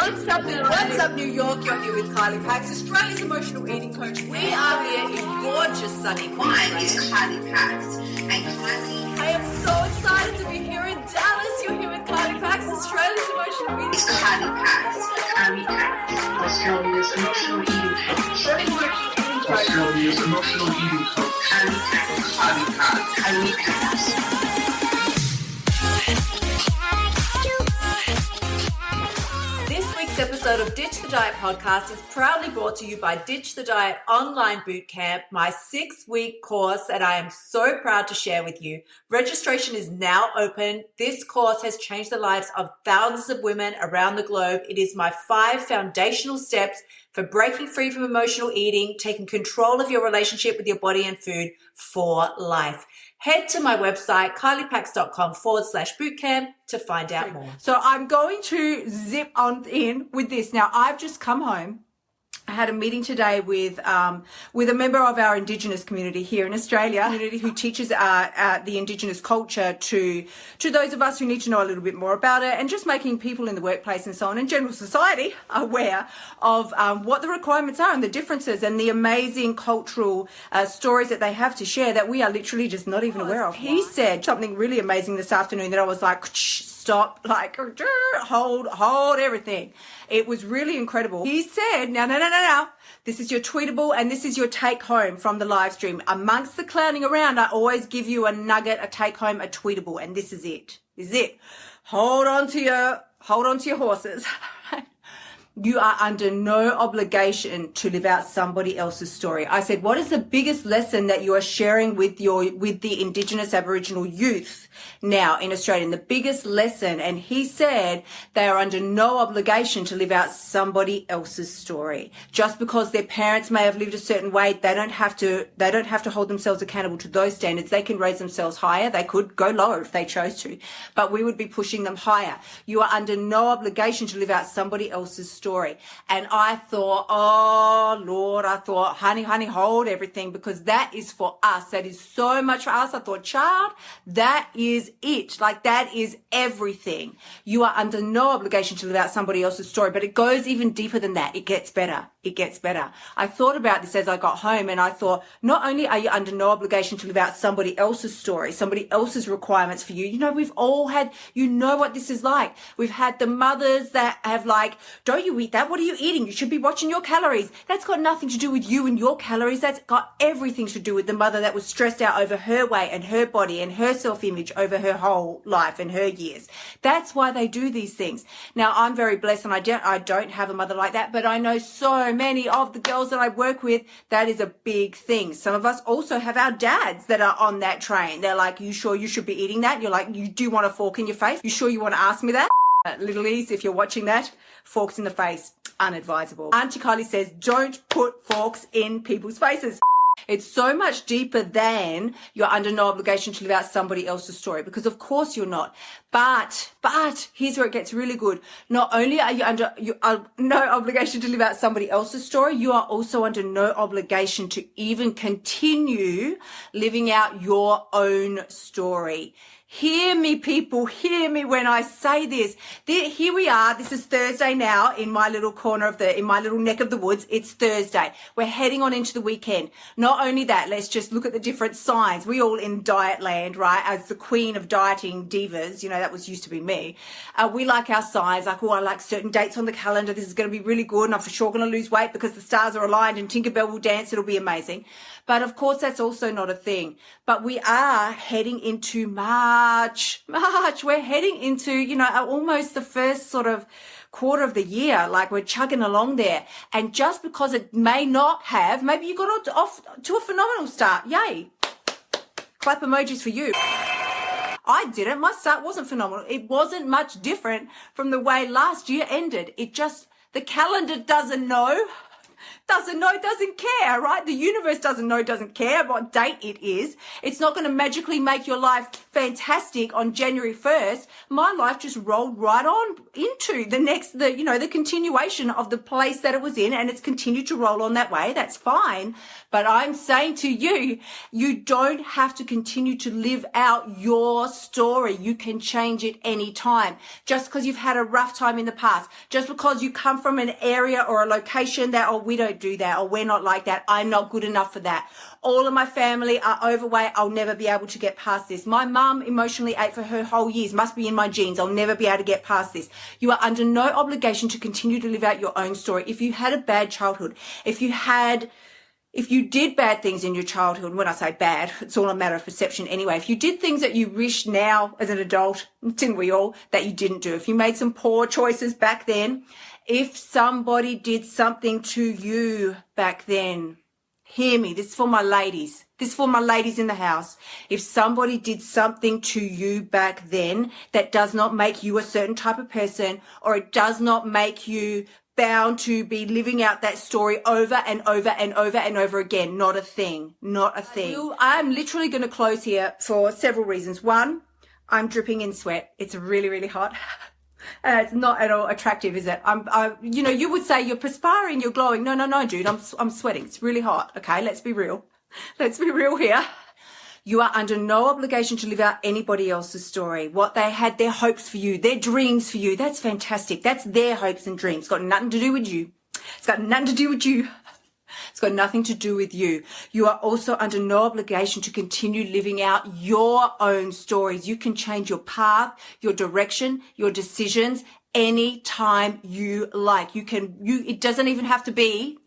What's up, What's up, New York? You're here with Kylie Pax, Australia's emotional eating coach. We are here in gorgeous sunny Queensland. Mine is Kylie Pax, and Kylie. I am so excited to be here in Dallas. You're here with Kylie Pax, Australia's emotional eating It's coach. Kylie Pax, Kylie Pax, Australia's emotional eating coach. Australia's emotional eating coach. Kylie Pax, Kylie Pax, Kylie Pax. This week's episode of Ditch the Diet podcast is proudly brought to you by Ditch the Diet Online Bootcamp, my 6-week course that I am so proud to share with you. Registration is now open. This course has changed the lives of thousands of women around the globe. It is my 5 foundational steps for breaking free from emotional eating, taking control of your relationship with your body and food for life. Head to my website, kyliepax.com/bootcamp to find out more. So I'm going to zip on in with this. Now, I've just come home. I had a meeting today with a member of our Indigenous community here in Australia, who teaches the Indigenous culture to those of us who need to know a little bit more about it, and just making people in the workplace and so on, and general society aware of what the requirements are and the differences and the amazing cultural stories that they have to share that we are literally just not even aware of. He said something really amazing this afternoon that I was like, stop, like, hold everything. It was really incredible. He said, no. This is your tweetable and this is your take home from the live stream. Amongst the clowning around, I always give you a nugget, a take home, a tweetable, and this is it. This is it. Hold on to your horses. You are under no obligation to live out somebody else's story. I said, what is the biggest lesson that you are sharing with the Indigenous Aboriginal youth now in Australia? And the biggest lesson, and he said they are under no obligation to live out somebody else's story. Just because their parents may have lived a certain way, they don't have to hold themselves accountable to those standards. They can raise themselves higher. They could go lower if they chose to, but we would be pushing them higher. You are under no obligation to live out somebody else's story. And I thought, oh Lord, honey, hold everything, because that is for us. That is so much for us. I thought, child, that is it. Like, that is everything. You are under no obligation to live out somebody else's story, but it goes even deeper than that. It gets better. It gets better. I thought about this as I got home, and I thought, not only are you under no obligation to live out somebody else's story, somebody else's requirements for you. You know, we've all had, you know what this is like. We've had the mothers that have like, don't you eat that? What are you eating? You should be watching your calories. That's got nothing to do with you and your calories. That's got everything to do with the mother that was stressed out over her weight and her body and her self-image over her whole life and her years. That's why they do these things. Now, I'm very blessed, and I don't have a mother like that, but I know so many of the girls that I work with, that is a big thing. Some of us also have our dads that are on that train. They're like, you sure you should be eating that? You're like, you do want a fork in your face? You sure you want to ask me that? Little E's, if you're watching that, forks in the face, unadvisable. Auntie Kylie says, don't put forks in people's faces. It's so much deeper than you're under no obligation to live out somebody else's story, because of course you're not. But here's where it gets really good. Not only are you under no obligation to live out somebody else's story, you are also under no obligation to even continue living out your own story. Hear me, people, hear me when I say this. Here we are. This is Thursday now in my little corner in my little neck of the woods. It's Thursday. We're heading on into the weekend. Not only that, let's just look at the different signs. We all in diet land, right? As the queen of dieting divas, you know, that used to be me. We like our signs, like, oh, I like certain dates on the calendar. This is going to be really good, and I'm for sure going to lose weight because the stars are aligned and Tinkerbell will dance. It'll be amazing. But of course, that's also not a thing. But we are heading into March. We're heading into, you know, almost the first sort of quarter of the year. Like, we're chugging along there. And just because it may not have, maybe you got off to a phenomenal start. Yay. Clap emojis for you. I didn't. My start wasn't phenomenal. It wasn't much different from the way last year ended. The calendar doesn't know. doesn't know, doesn't care, right? The universe doesn't know, doesn't care what date it is. It's not going to magically make your life fantastic on January 1st. My life just rolled right on into the continuation of the place that it was in, and it's continued to roll on that way. That's fine. But I'm saying to you, you don't have to continue to live out your story. You can change it anytime. Just because you've had a rough time in the past, just because you come from an area or a location that, oh, we don't do that, or we're not like that, I'm not good enough for that. All of my family are overweight. I'll never be able to get past this. My mum emotionally ate for her whole years. Must be in my genes. I'll never be able to get past this. You are under no obligation to continue to live out your own story. If you had a bad childhood, if you did bad things in your childhood, when I say bad, it's all a matter of perception anyway. If you did things that you wish now as an adult, didn't we all, that you didn't do, if you made some poor choices back then, if somebody did something to you back then, hear me, this is for my ladies. This is for my ladies in the house. If somebody did something to you back then that does not make you a certain type of person, or it does not make you bound to be living out that story over and over and over and over again, not a thing, not a thing. I'm literally going to close here for several reasons. One, I'm dripping in sweat. It's really, really hot. It's not at all attractive, is it? You would say you're perspiring, you're glowing. No, dude, I'm sweating. It's really hot. Okay, let's be real. Let's be real here. You are under no obligation to live out anybody else's story. What they had, their hopes for you, their dreams for you. That's fantastic. That's their hopes and dreams. It's got nothing to do with you. It's got nothing to do with you. It's got nothing to do with you. You are also under no obligation to continue living out your own stories. You can change your path, your direction, your decisions anytime you like. It doesn't even have to be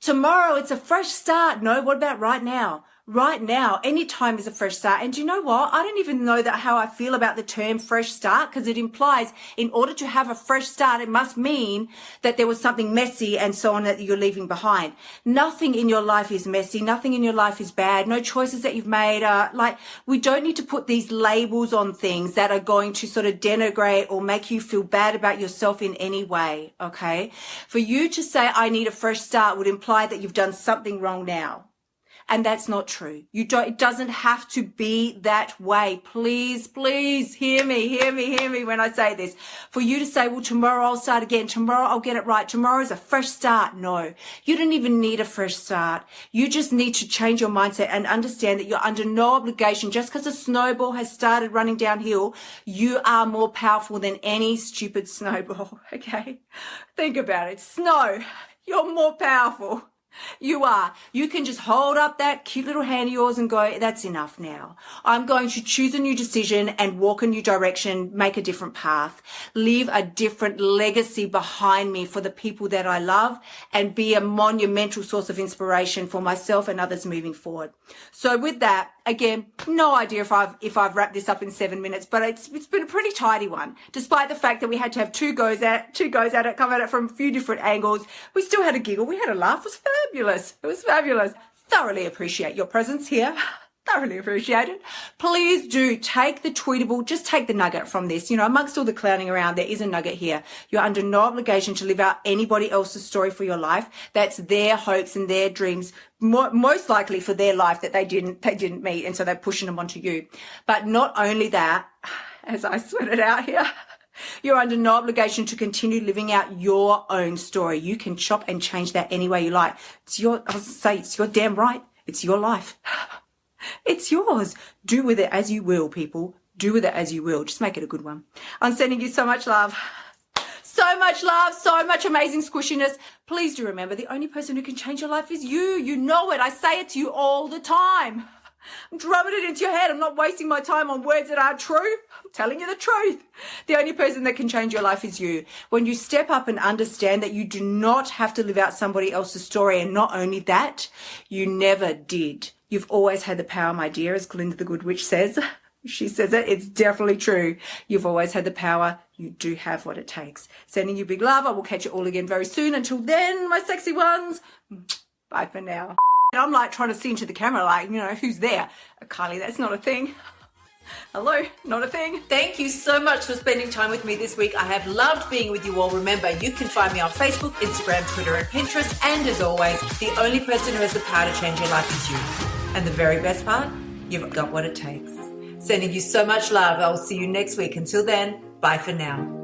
tomorrow. It's a fresh start. No, what about right now? Right now, any time is a fresh start. And do you know what? I don't even know how I feel about the term fresh start, because it implies in order to have a fresh start, it must mean that there was something messy and so on that you're leaving behind. Nothing in your life is messy. Nothing in your life is bad. No choices that you've made are we don't need to put these labels on things that are going to sort of denigrate or make you feel bad about yourself in any way. Okay. For you to say, I need a fresh start would imply that you've done something wrong now. And that's not true. It doesn't have to be that way. Please, please hear me when I say this. For you to say, well, tomorrow I'll start again. Tomorrow I'll get it right. Tomorrow is a fresh start. No, you don't even need a fresh start. You just need to change your mindset and understand that you're under no obligation. Just because a snowball has started running downhill, you are more powerful than any stupid snowball. Okay. Think about it. Snow. You're more powerful. You are. You can just hold up that cute little hand of yours and go, that's enough now. I'm going to choose a new decision and walk a new direction, make a different path, leave a different legacy behind me for the people that I love, and be a monumental source of inspiration for myself and others moving forward. So with that, again, no idea if I've wrapped this up in 7 minutes, but it's been a pretty tidy one. Despite the fact that we had to have two goes at it, come at it from a few different angles, we still had a giggle, we had a laugh. It was fabulous. It was fabulous. Thoroughly appreciate your presence here. Thoroughly appreciate it. Please do take the tweetable, just take the nugget from this. Amongst all the clowning around, there is a nugget here. You're under no obligation to live out anybody else's story for your life. That's their hopes and their dreams, most likely for their life that they didn't meet, and so they're pushing them onto you. But not only that, as I sweat it out here, you're under no obligation to continue living out your own story. You can chop and change that any way you like. It's your damn right. It's your life. It's yours. Do with it as you will, people. Do with it as you will. Just make it a good one. I'm sending you so much love. So much love, so much amazing squishiness. Please do remember, the only person who can change your life is you. You know it. I say it to you all the time. I'm drumming it into your head. I'm not wasting my time on words that aren't true. I'm telling you the truth. The only person that can change your life is you. When you step up and understand that you do not have to live out somebody else's story, and not only that, you never did. You've always had the power, my dear, as Glinda the Good Witch says. She says it. It's definitely true. You've always had the power. You do have what it takes. Sending you big love. I will catch you all again very soon. Until then, my sexy ones, bye for now. And I'm trying to see into the camera, who's there? Kylie, that's not a thing. Hello, not a thing. Thank you so much for spending time with me this week. I have loved being with you all. Remember, you can find me on Facebook, Instagram, Twitter, and Pinterest. And as always, the only person who has the power to change your life is you. And the very best part, you've got what it takes. Sending you so much love. I will see you next week. Until then, bye for now.